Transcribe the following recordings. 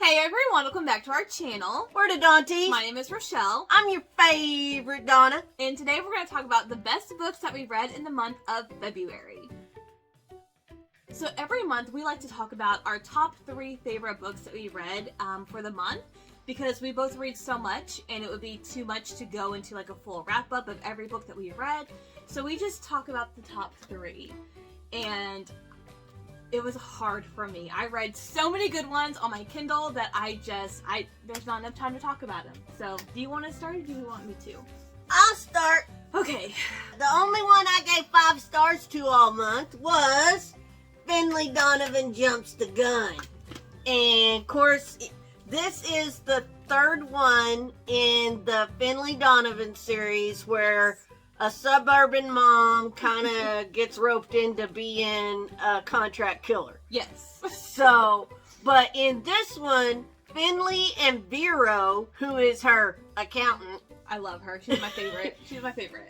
Hey everyone, welcome back to our channel. We're the Dawnties. My name is Rochelle. I'm your favorite Donna. And today we're going to talk about the best books that we read in the month of February. So every month we like to talk about our top 3 favorite books that we read for the month, because we both read so much and it would be too much to go into like a full wrap up of every book that we read. So we just talk about the top 3. And it was hard for me. I read so many good ones on my Kindle that there's not enough time to talk about them. So, do you want to start or do you want me to? I'll start. Okay. The only one I gave 5 stars to all month was Finley Donovan Jumps the Gun. And of course, this is the 3rd one in the Finley Donovan series where a suburban mom kind of gets roped into being a contract killer. Yes. So, but in this one, Finley and Vero, who is her accountant. I love her. She's my favorite.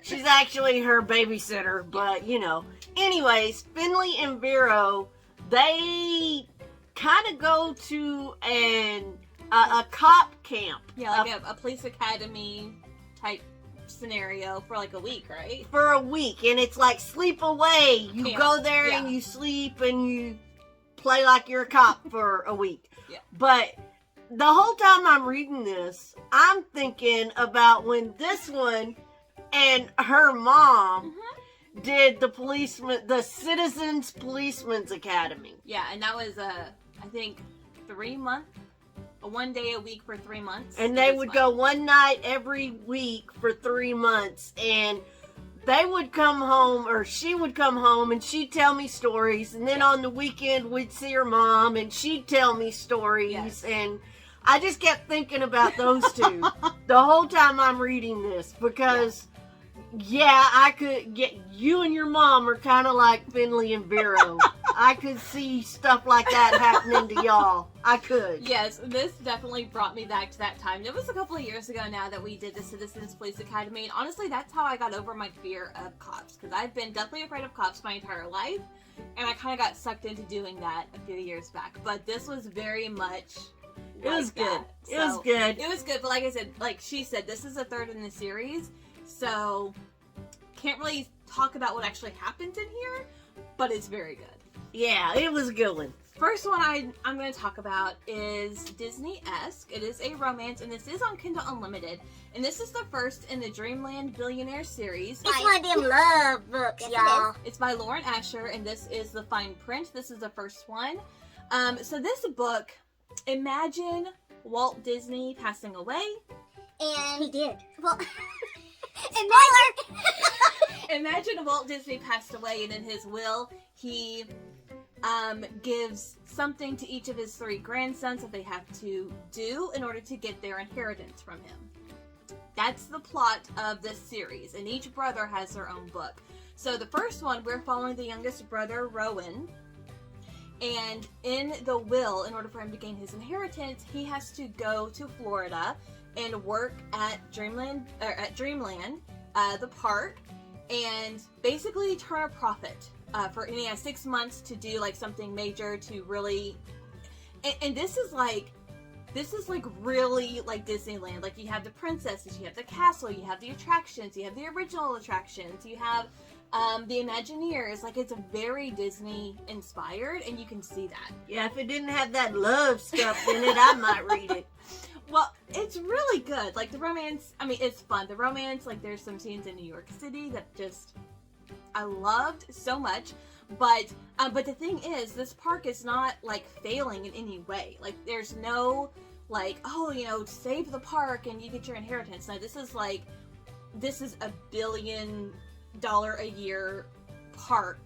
She's actually her babysitter, but you know. Anyways, Finley and Vero, they kind of go to a cop camp. Yeah, like a police academy type scenario for like a week, right? For a week, and it's like sleep away. You Camp. go there and you sleep and you play like you're a cop for a week. Yeah. But the whole time I'm reading this, I'm thinking about when this one and her mom did the Citizens Policeman's Academy. Yeah, and that was I think 3 months. 1 day a week for 3 months. And they would go one night every week for 3 months. And they would come home, or she would come home, and she'd tell me stories. And then on the weekend, we'd see her mom, and she'd tell me stories. Yes. And I just kept thinking about those two the whole time I'm reading this. Because, I could get you and your mom are kind of like Finley and Vero. I could see stuff like that happening to y'all. I could. Yes, this definitely brought me back to that time. It was a couple of years ago now that we did the Citizens Police Academy, and honestly, that's how I got over my fear of cops, because I've been definitely afraid of cops my entire life, and I kind of got sucked into doing that a few years back. But this was very much It was good. So, it was good. It was good, but like I said, like she said, this is the 3rd in the series, so can't really talk about what actually happened in here, but it's very good. Yeah, it was a good one. First one I'm going to talk about is Disney-esque. It is a romance, and this is on Kindle Unlimited. And this is the first in the Dreamland Billionaire series. It's one of them love books, y'all. It's by Lauren Asher, and this is the fine print. This is the first one. So this book, imagine Walt Disney passing away. And he did. Well, Imagine Walt Disney passed away, and in his will, he gives something to each of his 3 grandsons that they have to do in order to get their inheritance from him. That's the plot of this series, and each brother has their own book. So the first one, we're following the youngest brother, Rowan, and in the will, in order for him to gain his inheritance, he has to go to Florida and work at Dreamland, the park, and basically turn a profit. And he has 6 months to do like something major to really, and this is like really like Disneyland. Like, you have the princesses, you have the castle, you have the attractions, you have the original attractions, you have the Imagineers. Like, it's very Disney inspired, and you can see that. Yeah, if it didn't have that love stuff in it, I might read it. Well, it's really good. Like, the romance, I mean, it's fun. The romance, like, there's some scenes in New York City that just I loved so much. But the thing is, this park is not, like, failing in any way. Like, there's no, like, oh, you know, save the park and you get your inheritance. No, this is $1 billion a year park.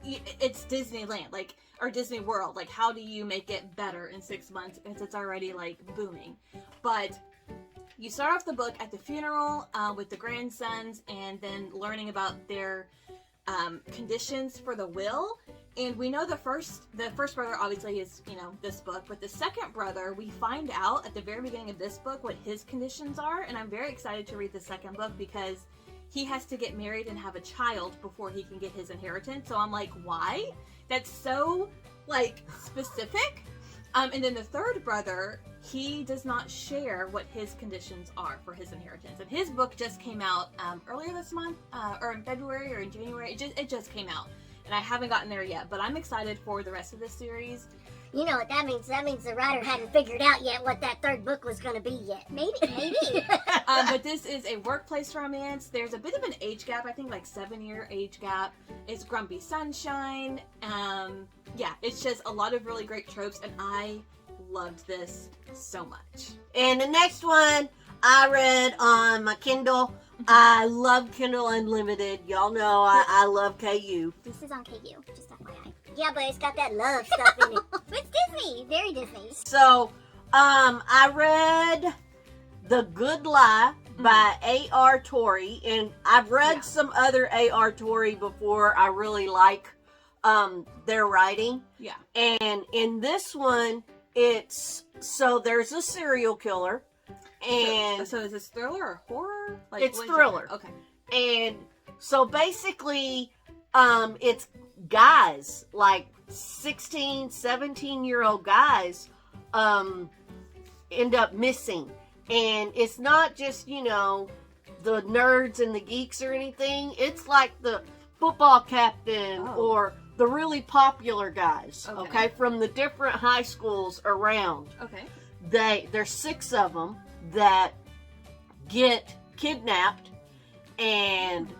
It's Disneyland, like, or Disney World. Like, how do you make it better in 6 months because it's already, like, booming? But you start off the book at the funeral with the grandsons, and then learning about their conditions for the will. And we know the first brother obviously is, you know, this book, but the second brother, we find out at the very beginning of this book what his conditions are, and I'm very excited to read the second book because he has to get married and have a child before he can get his inheritance. So I'm like, why? That's so, like, specific. And then the third brother, he does not share what his conditions are for his inheritance. And his book just came out earlier this month, or in February or in January. It just came out. And I haven't gotten there yet, but I'm excited for the rest of this series. You know what that means? That means the writer hadn't figured out yet what that third book was going to be yet. Maybe. But this is a workplace romance. There's a bit of an age gap. I think like 7-year age gap. It's Grumpy Sunshine. Yeah, it's just a lot of really great tropes, and I loved this so much. And the next one I read on my Kindle. I love Kindle Unlimited. Y'all know I love KU. This is on KU, just FYI. Yeah, but it's got that love stuff in it. It's Disney, very Disney. So, I read The Good Lie by A.R. Torrey, and I've read some other A.R. Torrey before. I really like their writing. Yeah. And in this one, there's a serial killer. And so is this thriller or horror? Like, it's thriller. Okay. And so basically, it's guys, like 16, 17-year-old guys, end up missing. And it's not just, the nerds and the geeks or anything. It's like the football captain or the really popular guys, okay, from the different high schools around. Okay. There's 6 of them that get kidnapped, and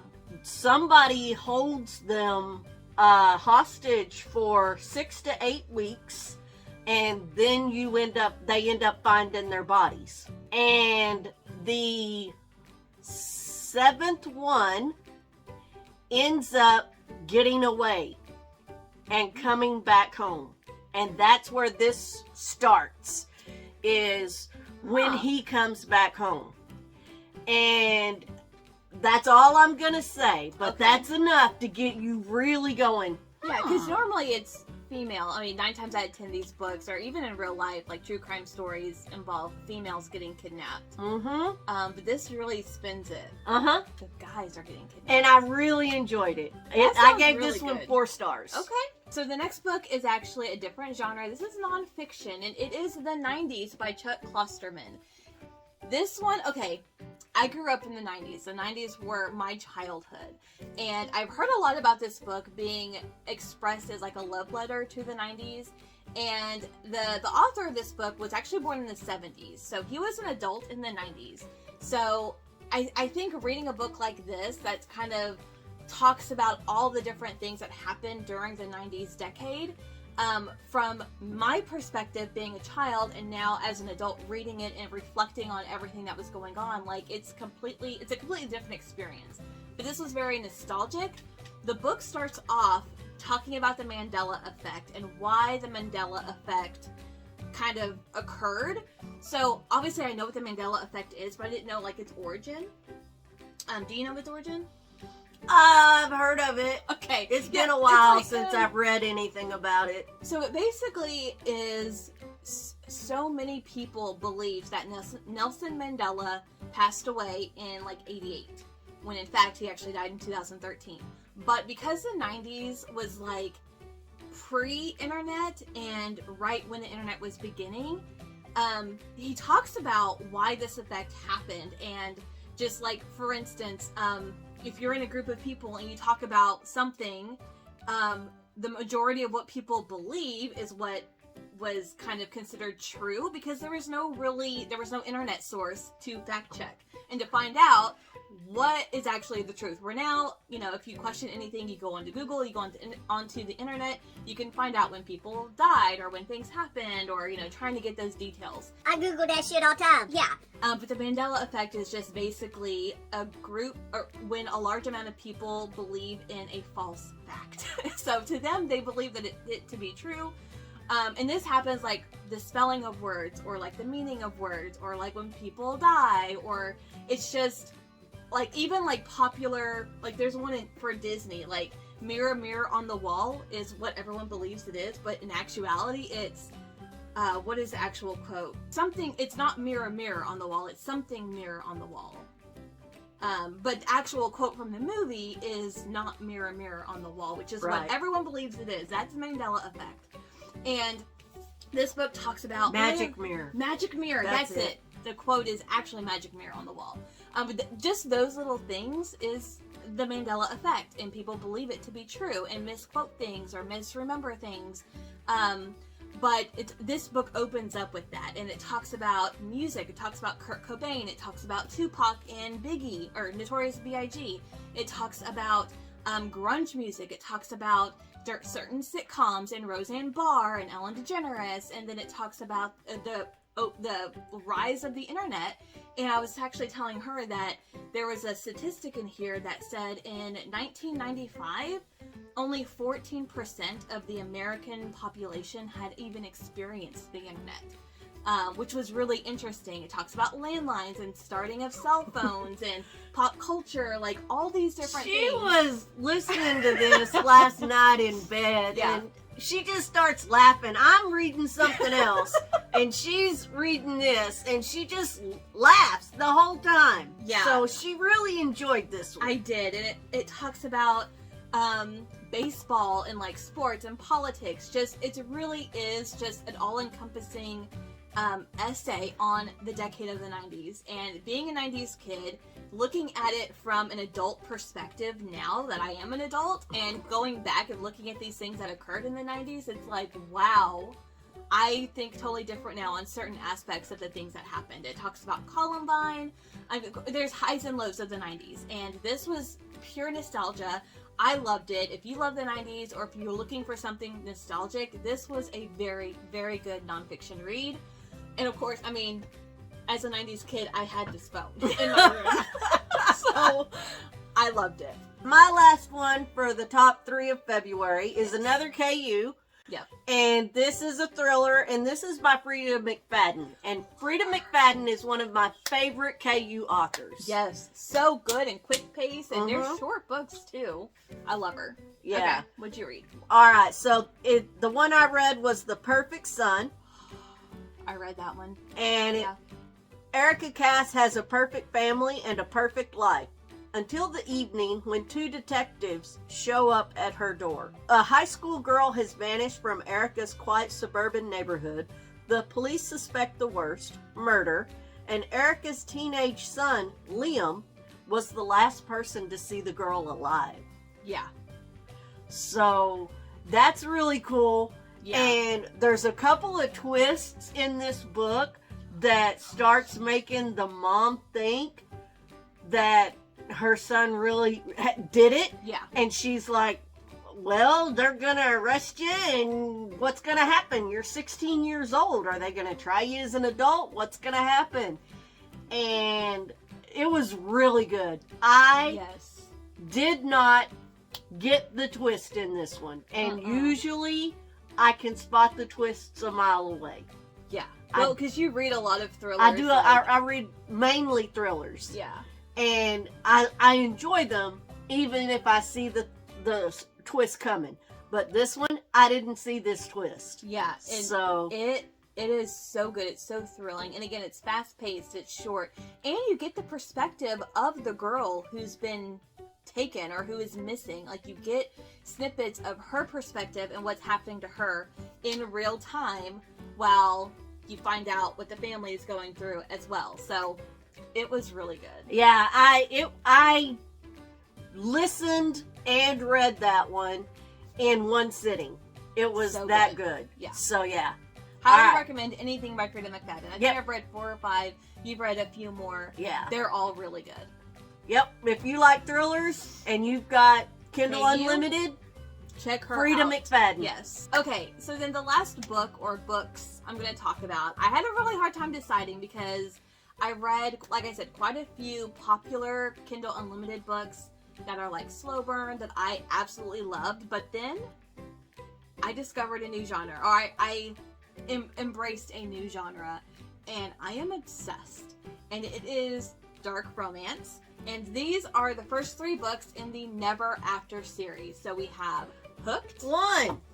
somebody holds them hostage for 6 to 8 weeks, and then they end up finding their bodies. And the 7th one ends up getting away and coming back home. And that's where this starts, is when he comes back home. And that's all I'm gonna say, but that's enough to get you really going. Yeah, because normally it's female. I mean, 9 times out of 10 these books, or even in real life, like true crime stories, involve females getting kidnapped. But this really spins it. The guys are getting kidnapped. And I really enjoyed it. I gave this one 4 stars. Okay. So the next book is actually a different genre. This is nonfiction, and it is The 90s by Chuck Klosterman. This one, I grew up in the 90s. The 90s were my childhood. And I've heard a lot about this book being expressed as like a love letter to the 90s. And the author of this book was actually born in the 70s. So he was an adult in the 90s. So I think reading a book like this that's kind of talks about all the different things that happened during the 90s decade, from my perspective being a child and now as an adult reading it and reflecting on everything that was going on, like it's a completely different experience. But this was very nostalgic. The book starts off talking about the Mandela effect and why the Mandela effect kind of occurred. So obviously I know what the Mandela effect is, but I didn't know like its origin. Do you know its origin? I've heard of it. Okay. It's been a while since I've read anything about it. So it basically is, so many people believe that Nelson Mandela passed away in like 88, when in fact he actually died in 2013. But because the 90s was like pre-internet and right when the internet was beginning, he talks about why this effect happened. And just like, for instance, if you're in a group of people and you talk about something, the majority of what people believe is what was kind of considered true, because there was no internet source to fact check and to find out what is actually the truth. We're now, if you question anything, you go onto Google, you go onto the internet, you can find out when people died or when things happened, or, trying to get those details. I Google that shit all the time. Yeah. But the Mandela effect is just basically a group, or when a large amount of people believe in a false fact. So to them, they believe that it to be true. And this happens like the spelling of words, or like the meaning of words, or like when people die, or it's just like even like popular, like there's one for Disney, like mirror mirror on the wall is what everyone believes it is, but in actuality it's what is the actual quote? Something, it's not mirror mirror on the wall, it's something mirror on the wall. But the actual quote from the movie is not mirror mirror on the wall, which is what everyone believes it is. That's the Mandela effect. And This book talks about Magic mirror. Magic mirror. That's it. The quote is actually magic mirror on the wall. Just those little things is the Mandela effect, and people believe it to be true and misquote things or misremember things. But this book opens up with that, and it talks about music. It talks about Kurt Cobain. It talks about Tupac and Biggie, or Notorious B.I.G. It talks about grunge music. It talks about certain sitcoms and Roseanne Barr and Ellen DeGeneres, and then it talks about the rise of the internet. And I was actually telling her that there was a statistic in here that said in 1995, only 14% of the American population had even experienced the internet, which was really interesting. It talks about landlines and starting of cell phones and pop culture, like all these different things. She was listening to this last night in bed, and she just starts laughing. I'm reading something else, and she's reading this, and she just laughs the whole time. Yeah. So she really enjoyed this one. I did, and it talks about baseball and like sports and politics. It really is just an all-encompassing essay on the decade of the 90s. And being a 90s kid, looking at it from an adult perspective now that I am an adult, and going back and looking at these things that occurred in the 90s, it's like, wow, I think totally different now on certain aspects of the things that happened. It talks about Columbine. There's highs and lows of the 90s, and this was pure nostalgia. I loved it. If you love the 90s, or if you're looking for something nostalgic, this was a very, very good nonfiction read. And of course, I mean, as a 90s kid, I had this phone in my room. So, I loved it. My last one for the top 3 of February is another KU. Yep. And this is a thriller, and this is by Frida McFadden. And Frida McFadden is one of my favorite KU authors. Yes. So good and quick pace, and they're short books too. I love her. Yeah. Okay, what'd you read? All right, so the one I read was The Perfect Son. I read that one. And Erica Cass has a perfect family and a perfect life. Until the evening when 2 detectives show up at her door. A high school girl has vanished from Erica's quiet suburban neighborhood. The police suspect the worst, murder, and Erica's teenage son, Liam, was the last person to see the girl alive. Yeah. So that's really cool. Yeah. And there's a couple of twists in this book that starts making the mom think that her son really did it. Yeah. And she's like, well, they're gonna arrest you, and what's gonna happen? You're 16 years old. Are they gonna try you as an adult? What's gonna happen? And it was really good. I did not get the twist in this one. And usually I can spot the twists a mile away. Yeah. Well, because you read a lot of thrillers. I do. I read mainly thrillers. Yeah. And I enjoy them even if I see the twist coming. But this one, I didn't see this twist. Yeah. And so it is so good. It's so thrilling. And again, it's fast paced. It's short, and you get the perspective of the girl who's been taken or who is missing. Like, you get snippets of her perspective and what's happening to her in real time, while you find out what the family is going through as well. So it was really good. Yeah, I listened and read that one in one sitting. It was so that good. Yeah. So yeah. Highly recommend anything by Frida McFadden. I think I've read 4 or 5. You've read a few more. Yeah. They're all really good. Yep. If you like thrillers and you've got Kindle Unlimited, check her Frida out. McFadden. Yes. Okay, so then the last book or books I'm going to talk about, I had a really hard time deciding because I read, like I said, quite a few popular Kindle Unlimited books that are like slow burn that I absolutely loved, but then I discovered a new genre, or I embraced a new genre, and I am obsessed, and it is dark romance. And these are the first 3 books in the Never After series. So we have Hooked.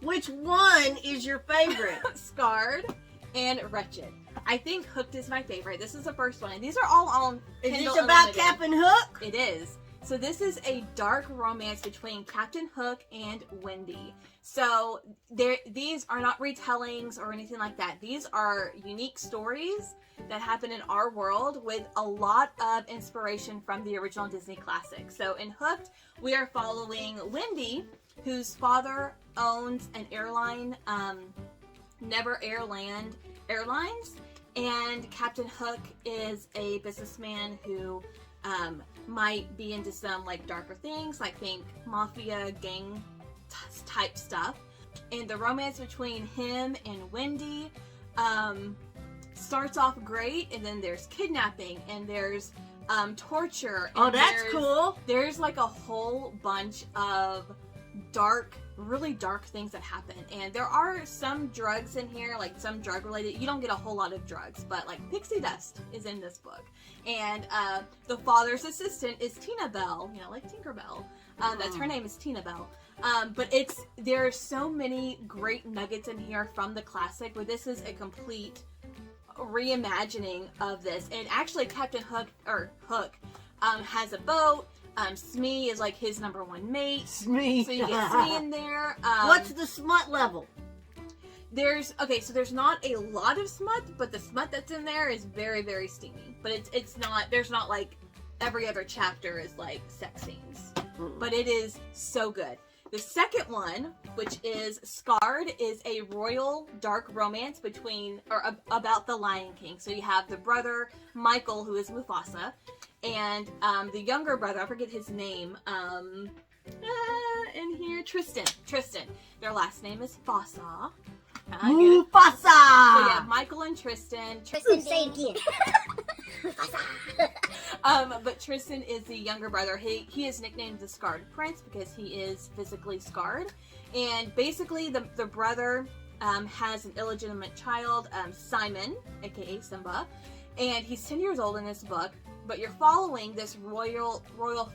Which one is your favorite? Scarred and Wretched. I think Hooked is my favorite. This is the first one. And these are all on Kindle Is this about Unlimited. Captain Hook? It is. So this is a dark romance between Captain Hook and Wendy. So these are not retellings or anything like that. These are unique stories that happen in our world with a lot of inspiration from the original Disney classic. So in Hooked, we are following Wendy, whose father owns an airline, Never Airland Airlines, and Captain Hook is a businessman who might be into some like darker things, like think mafia gang type stuff. And the romance between him and Wendy starts off great, and then there's kidnapping and there's torture. And Oh, that's cool. There's like a whole bunch of really dark things that happen, and there are some drugs in here, like some drug related. You don't get a whole lot of drugs, but like pixie dust is in this book, and the father's assistant is Tina Bell, like Tinkerbell. That's her name, is Tina Bell. But there are so many great nuggets in here from the classic, but this is a complete reimagining of this. And actually Captain Hook has a boat. Smee is like his number one mate. Smee. So you get Smee in there. What's the smut level? There's not a lot of smut, but the smut that's in there is very, very steamy. But it's not, there's not like every other chapter is like sex scenes. But it is so good. The second one, which is Scarred, is a royal dark romance about the Lion King. So you have the brother, Michael, who is Mufasa, and the younger brother, I forget his name, in here, Tristan. Their last name is Fossa. Mufasa! So you have Michael and Tristan. Tristan, say it again. But Tristan is the younger brother. He is nicknamed the Scarred Prince because he is physically scarred. And basically the brother has an illegitimate child, Simon, aka Simba. And he's 10 years old in this book. But you're following this royal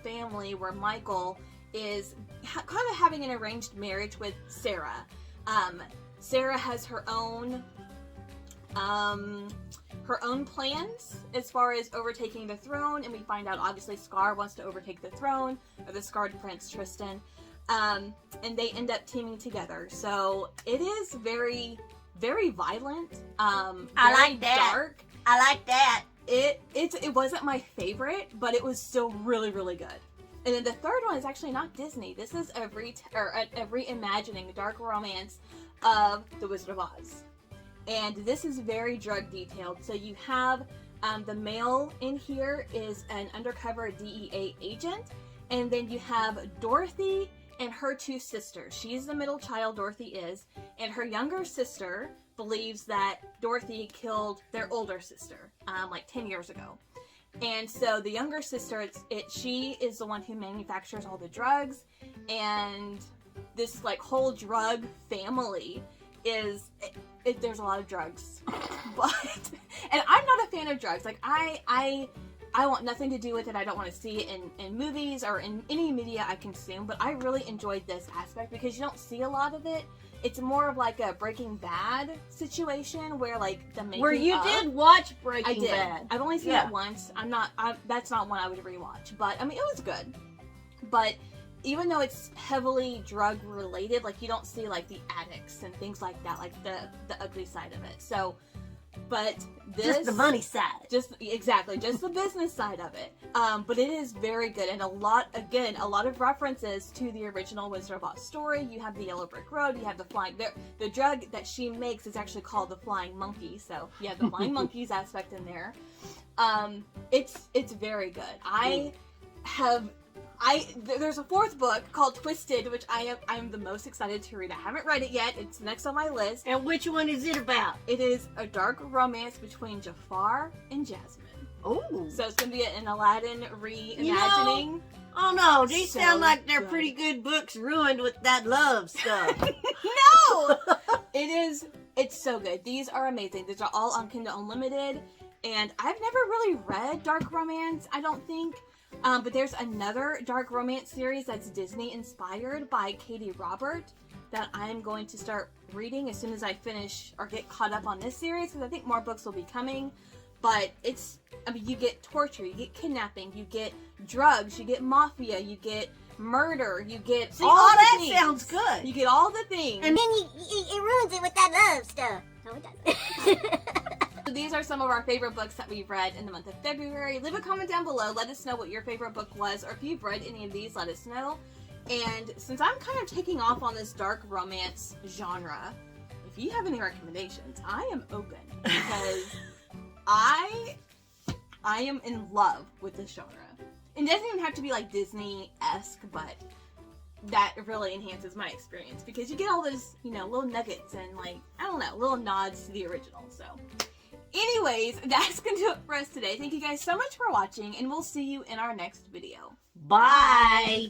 family where Michael is kind of having an arranged marriage with Sarah. Sarah has her own plans as far as overtaking the throne, and we find out obviously Scar wants to overtake the throne, or the Scarred Prince Tristan, and they end up teaming together. So it is very, very violent. I like that. Dark. I like that. It wasn't my favorite, but it was still really, really good. And then the third one is actually not Disney. This is a reimagining dark romance of The Wizard of Oz. And this is very drug detailed. So you have the male in here is an undercover DEA agent. And then you have Dorothy and her two sisters. She's the middle child, Dorothy is. And her younger sister believes that Dorothy killed their older sister like 10 years ago. And so the younger sister, she is the one who manufactures all the drugs. And this like whole drug family is... there's a lot of drugs, and I'm not a fan of drugs. Like I want nothing to do with it. I don't want to see it in movies or in any media I consume. But I really enjoyed this aspect because you don't see a lot of it. It's more of like a Breaking Bad situation where like the making where you did watch Breaking Bad. I've only seen it once. That's not one I would rewatch. But I mean, it was good. But even though it's heavily drug related, like you don't see like the addicts and things like that, like the ugly side of it. So, but this just the money side, just the business side of it. But it is very good, and a lot of references to the original Wizard of Oz story. You have the Yellow Brick Road. You have the drug that she makes is actually called the Flying Monkey. So you have the Flying Monkeys aspect in there. It's very good. There's a fourth book called Twisted, which I'm the most excited to read. I haven't read it yet. It's next on my list. And which one is it about? It is a dark romance between Jafar and Jasmine. Oh. So it's going to be an Aladdin reimagining. Oh no, these sound like they're pretty good books ruined with that love stuff. No! It's so good. These are amazing. These are all on Kindle Unlimited. And I've never really read dark romance, I don't think. But there's another dark romance series that's Disney inspired by Katie Robert that I'm going to start reading as soon as I finish or get caught up on this series, because I think more books will be coming. but it's, I mean, you get torture, you get kidnapping, you get drugs, you get mafia, you get murder, you get See, all all the that things. sounds good. You get all the things. And then it ruins it with that love stuff. No, it doesn't. So these are some of our favorite books that we've read in the month of February. Leave a comment down below. Let us know what your favorite book was, or if you've read any of these, let us know. And since I'm kind of taking off on this dark romance genre, if you have any recommendations, I am open, because I am in love with this genre. It doesn't even have to be like Disney-esque, but that really enhances my experience, because you get all those, you know, little nuggets and, like, I don't know, little nods to the original. So anyways, that's gonna do it for us today. Thank you guys so much for watching, and we'll see you in our next video. Bye.